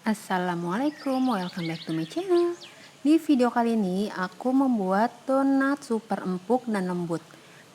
Assalamualaikum, welcome back to my channel. Di video kali ini aku membuat donat super empuk dan lembut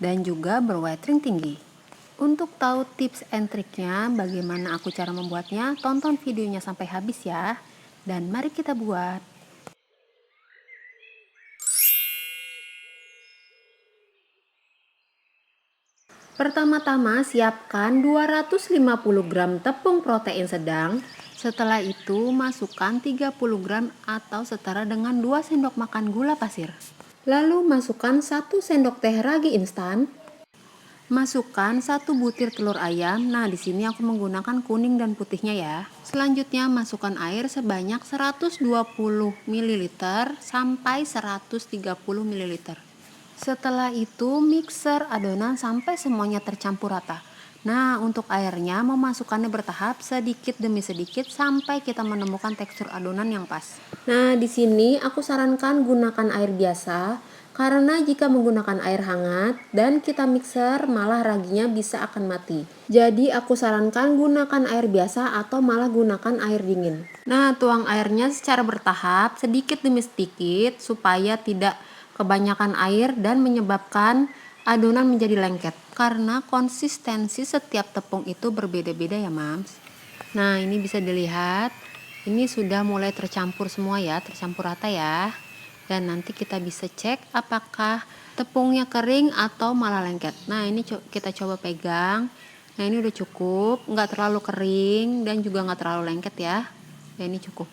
dan juga berwetring tinggi. Untuk tahu tips and triknya bagaimana aku cara membuatnya, tonton videonya sampai habis ya. Dan mari kita buat. Pertama-tama siapkan 250 gram tepung protein sedang. Setelah itu masukkan 30 gram atau setara dengan 2 sendok makan gula pasir. Lalu masukkan 1 sendok teh ragi instan. Masukkan 1 butir telur ayam. Nah, di sini aku menggunakan kuning dan putihnya ya. Selanjutnya masukkan air sebanyak 120 ml sampai 130 ml. Setelah itu mixer adonan sampai semuanya tercampur rata. Nah, untuk airnya memasukkannya bertahap sedikit demi sedikit sampai kita menemukan tekstur adonan yang pas. Nah, di sini aku sarankan gunakan air biasa karena jika menggunakan air hangat dan kita mixer malah raginya bisa akan mati. Jadi aku sarankan gunakan air biasa atau malah gunakan air dingin. Nah, tuang airnya secara bertahap sedikit demi sedikit supaya tidak kebanyakan air dan menyebabkan adonan menjadi lengket karena konsistensi setiap tepung itu berbeda-beda ya mams. Nah, ini bisa dilihat ini sudah mulai tercampur semua ya, tercampur rata ya. Dan nanti kita bisa cek apakah tepungnya kering atau malah lengket. Nah, ini kita coba pegang. Nah, ini udah cukup, nggak terlalu kering dan juga nggak terlalu lengket ya. Ya, ini cukup.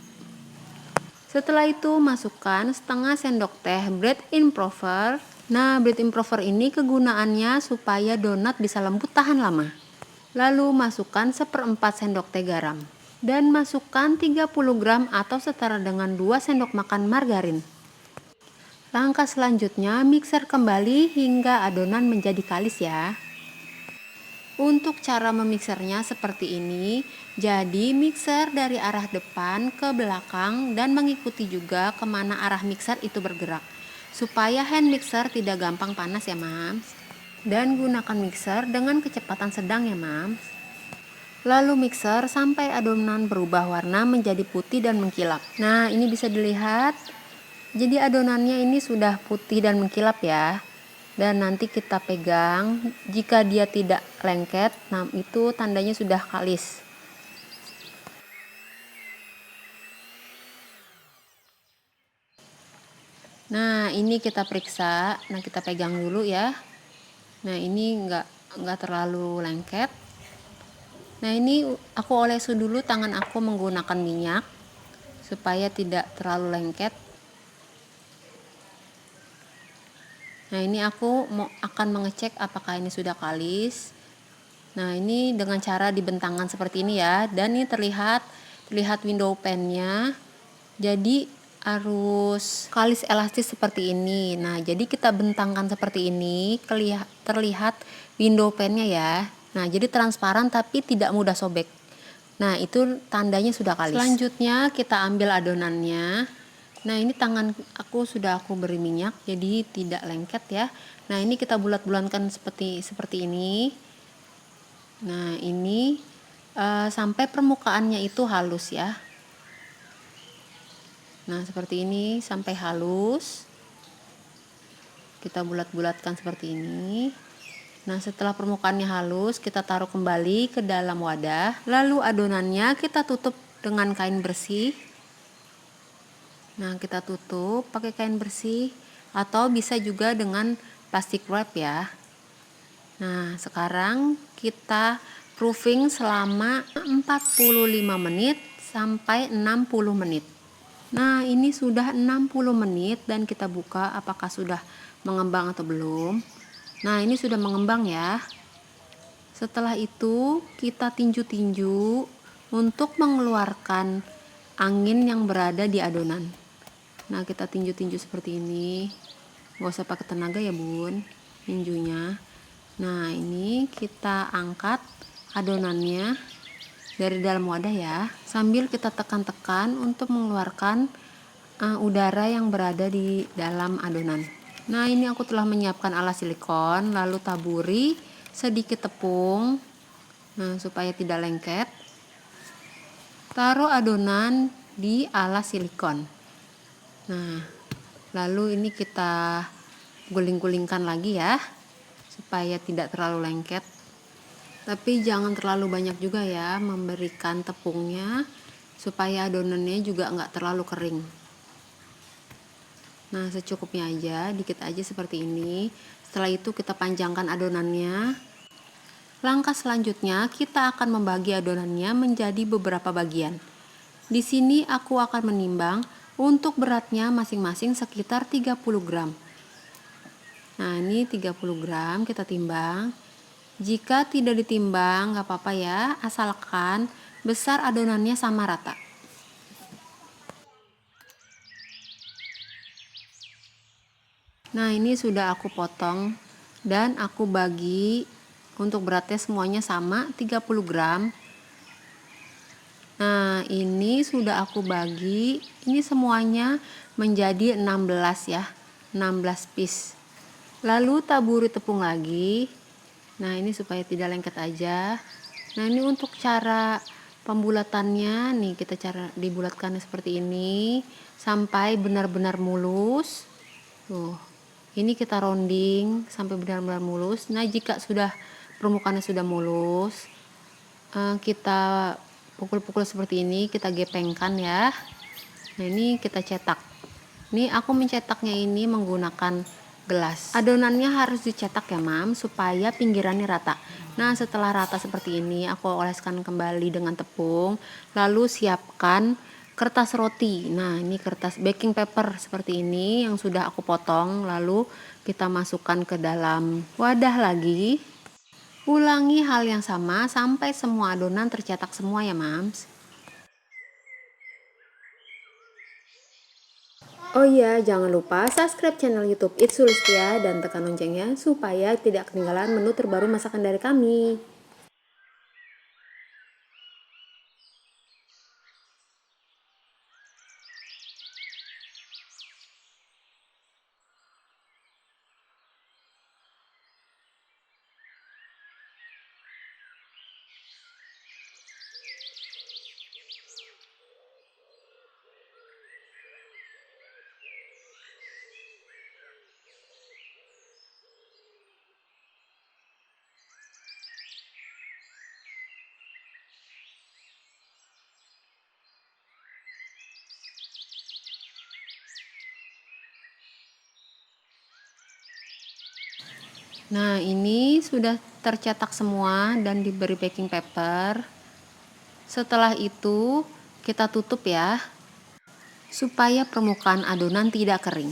Setelah itu masukkan setengah sendok teh bread improver. Nah, bread improver ini kegunaannya supaya donat bisa lembut tahan lama. Lalu masukkan 1/4 sendok teh garam. Dan masukkan 30 gram atau setara dengan 2 sendok makan margarin. Langkah selanjutnya mixer kembali hingga adonan menjadi kalis ya. Untuk cara memixernya seperti ini, jadi mixer dari arah depan ke belakang dan mengikuti juga kemana arah mixer itu bergerak. Supaya hand mixer tidak gampang panas ya mams. Dan gunakan mixer dengan kecepatan sedang ya mams. Lalu mixer sampai adonan berubah warna menjadi putih dan mengkilap. Nah, ini bisa dilihat. Jadi adonannya ini sudah putih dan mengkilap ya. Dan nanti kita pegang, jika dia tidak lengket, nah itu tandanya sudah kalis. Nah, ini kita periksa. Nah, kita pegang dulu ya. Nah, ini enggak terlalu lengket. Nah, ini aku olesi dulu tangan aku menggunakan minyak supaya tidak terlalu lengket. Nah, ini aku akan mengecek apakah ini sudah kalis. Nah, ini dengan cara dibentangkan seperti ini ya. Dan ini terlihat window pan-nya. Jadi harus kalis elastis seperti ini. Nah, jadi kita bentangkan seperti ini, terlihat window pan-nya ya. Nah, jadi transparan tapi tidak mudah sobek. Nah, itu tandanya sudah kalis. Selanjutnya kita ambil adonannya. Nah, ini tangan aku sudah aku beri minyak jadi tidak lengket ya. Nah, ini kita bulat-bulatkan seperti ini. Nah, ini sampai permukaannya itu halus ya. Nah, seperti ini sampai halus. Kita bulat-bulatkan seperti ini. Nah, setelah permukaannya halus, kita taruh kembali ke dalam wadah. Lalu adonannya kita tutup dengan kain bersih. Nah, kita tutup pakai kain bersih atau bisa juga dengan plastik wrap ya. Nah, sekarang kita proofing selama 45 menit sampai 60 menit. Nah, ini sudah 60 menit dan kita buka apakah sudah mengembang atau belum. Nah, ini sudah mengembang ya. Setelah itu kita tinju-tinju untuk mengeluarkan angin yang berada di adonan. Nah, kita tinju-tinju seperti ini. Nggak usah pakai tenaga ya bun, tinjunya. Nah, ini kita angkat adonannya dari dalam wadah ya. Sambil kita tekan-tekan untuk mengeluarkan udara yang berada di dalam adonan. Nah, ini aku telah menyiapkan alas silikon. Lalu taburi sedikit tepung. Nah, supaya tidak lengket. Taruh adonan di alas silikon. Nah, lalu ini kita guling-gulingkan lagi ya, supaya tidak terlalu lengket. Tapi jangan terlalu banyak juga ya memberikan tepungnya, supaya adonannya juga nggak terlalu kering. Nah, secukupnya aja, dikit aja seperti ini. Setelah itu kita panjangkan adonannya. Langkah selanjutnya, kita akan membagi adonannya menjadi beberapa bagian. Di sini aku akan menimbang untuk beratnya masing-masing sekitar 30 gram. Nah, ini 30 gram kita timbang. Jika tidak ditimbang, nggak apa-apa ya, asalkan besar adonannya sama rata. Nah, ini sudah aku potong dan aku bagi untuk beratnya semuanya sama 30 gram. Nah, ini sudah aku bagi, ini semuanya menjadi 16 ya, 16 piece. Lalu taburi tepung lagi. Nah, ini supaya tidak lengket aja. Nah, ini untuk cara pembulatannya nih, kita cara dibulatkan seperti ini sampai benar-benar mulus. Tuh. Ini kita rounding sampai benar-benar mulus. Nah, jika sudah permukaannya sudah mulus, kita pukul-pukul seperti ini, kita gepengkan ya. Nah, ini kita cetak. Ini aku mencetaknya ini menggunakan gelas. Adonannya harus dicetak ya mam, supaya pinggirannya rata. Nah, setelah rata seperti ini, aku oleskan kembali dengan tepung. Lalu siapkan kertas roti. Nah, ini kertas baking paper seperti ini yang sudah aku potong. Lalu kita masukkan ke dalam wadah lagi. Ulangi hal yang sama sampai semua adonan tercetak semua ya mams. Oh iya, jangan lupa subscribe channel YouTube It's Sulistia dan tekan loncengnya supaya tidak ketinggalan menu terbaru masakan dari kami. Nah, ini sudah tercetak semua dan diberi baking paper. Setelah itu, kita tutup ya, supaya permukaan adonan tidak kering.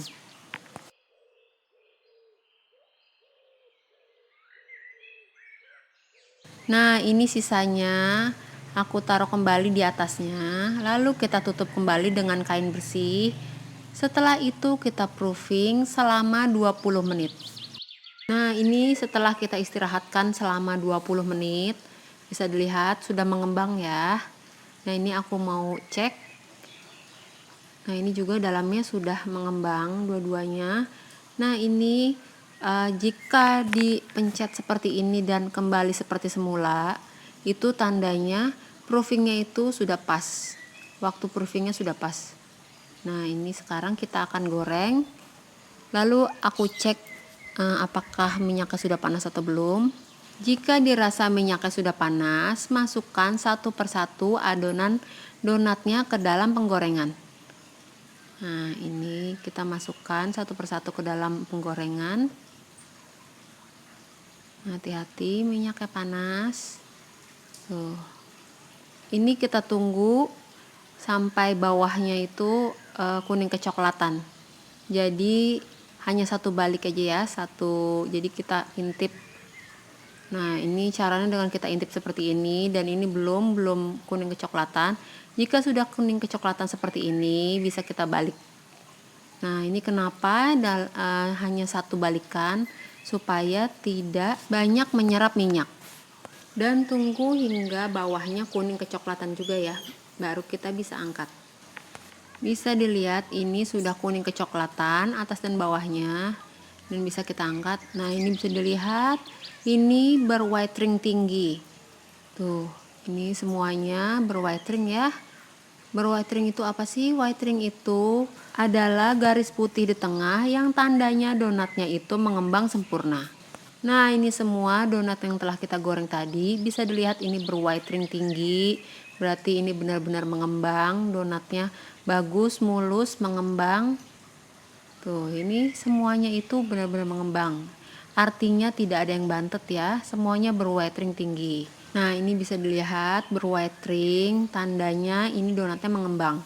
Nah, ini sisanya aku taruh kembali di atasnya, lalu kita tutup kembali dengan kain bersih. Setelah itu kita proofing selama 20 menit. Nah, ini setelah kita istirahatkan selama 20 menit, bisa dilihat sudah mengembang ya. Nah, ini aku mau cek. Nah, ini juga dalamnya sudah mengembang dua-duanya. Nah, ini jika dipencet seperti ini dan kembali seperti semula, itu tandanya proofingnya itu sudah pas. Waktu proofingnya sudah pas. Nah, ini sekarang kita akan goreng. Lalu aku cek apakah minyaknya sudah panas atau belum. Jika dirasa minyaknya sudah panas, masukkan satu persatu adonan donatnya ke dalam penggorengan. Nah, ini kita masukkan satu persatu ke dalam penggorengan. Hati-hati minyaknya panas. Tuh. Ini kita tunggu sampai bawahnya itu kuning kecoklatan. Jadi hanya satu balik aja ya, satu. Jadi kita intip. Nah, ini caranya dengan kita intip seperti ini, dan ini belum kuning kecoklatan. Jika sudah kuning kecoklatan seperti ini, bisa kita balik. Nah, ini kenapa hanya satu balikan, supaya tidak banyak menyerap minyak. Dan tunggu hingga bawahnya kuning kecoklatan juga ya, baru kita bisa angkat. Bisa dilihat ini sudah kuning kecoklatan atas dan bawahnya, dan bisa kita angkat. Nah, ini bisa dilihat ini berwhite ring tinggi. Tuh, ini semuanya berwhite ring ya. Berwhitering itu apa sih? Whitering itu adalah garis putih di tengah yang tandanya donatnya itu mengembang sempurna. Nah, ini semua donat yang telah kita goreng tadi bisa dilihat ini berwhitering tinggi. Berarti ini benar-benar mengembang, donatnya bagus, mulus, mengembang. Tuh, ini semuanya itu benar-benar mengembang. Artinya tidak ada yang bantet ya, semuanya berwhitering tinggi. Nah, ini bisa dilihat berwhitering, tandanya ini donatnya mengembang.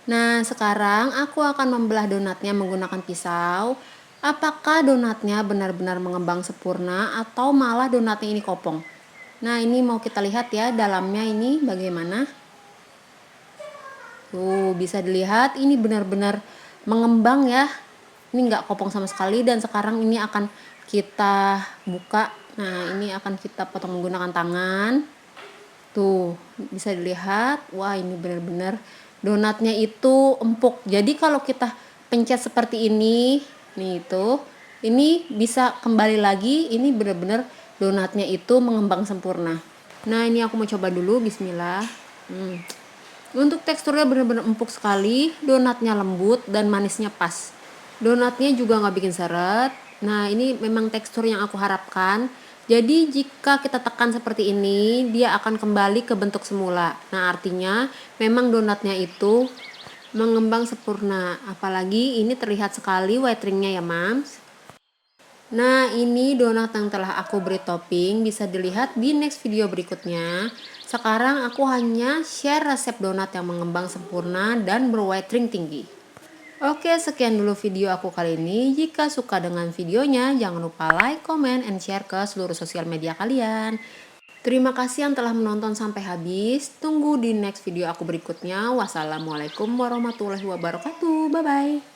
Nah, sekarang aku akan membelah donatnya menggunakan pisau. Apakah donatnya benar-benar mengembang sempurna atau malah donatnya ini kopong? Nah, ini mau kita lihat ya dalamnya ini bagaimana. Tuh, bisa dilihat ini benar-benar mengembang ya. Ini nggak kopong sama sekali dan sekarang ini akan kita buka. Nah, ini akan kita potong menggunakan tangan. Tuh, bisa dilihat. Wah, ini benar-benar donatnya itu empuk. Jadi kalau kita pencet seperti ini, nih itu, ini bisa kembali lagi. Ini benar-benar donatnya itu mengembang sempurna. Nah, ini aku mau coba dulu. Bismillah. Untuk teksturnya benar-benar empuk sekali, donatnya lembut dan manisnya pas. Donatnya juga nggak bikin seret. Nah, ini memang tekstur yang aku harapkan. Jadi jika kita tekan seperti ini, dia akan kembali ke bentuk semula. Nah, artinya memang donatnya itu mengembang sempurna. Apalagi ini terlihat sekali whiteringnya ya, Mams. Nah, ini donat yang telah aku beri topping, bisa dilihat di next video berikutnya. Sekarang aku hanya share resep donat yang mengembang sempurna dan berwhitering tinggi. Oke, sekian dulu video aku kali ini. Jika suka dengan videonya, jangan lupa like, comment, and share ke seluruh sosial media kalian. Terima kasih yang telah menonton sampai habis. Tunggu di next video aku berikutnya. Wassalamualaikum warahmatullahi wabarakatuh. Bye-bye.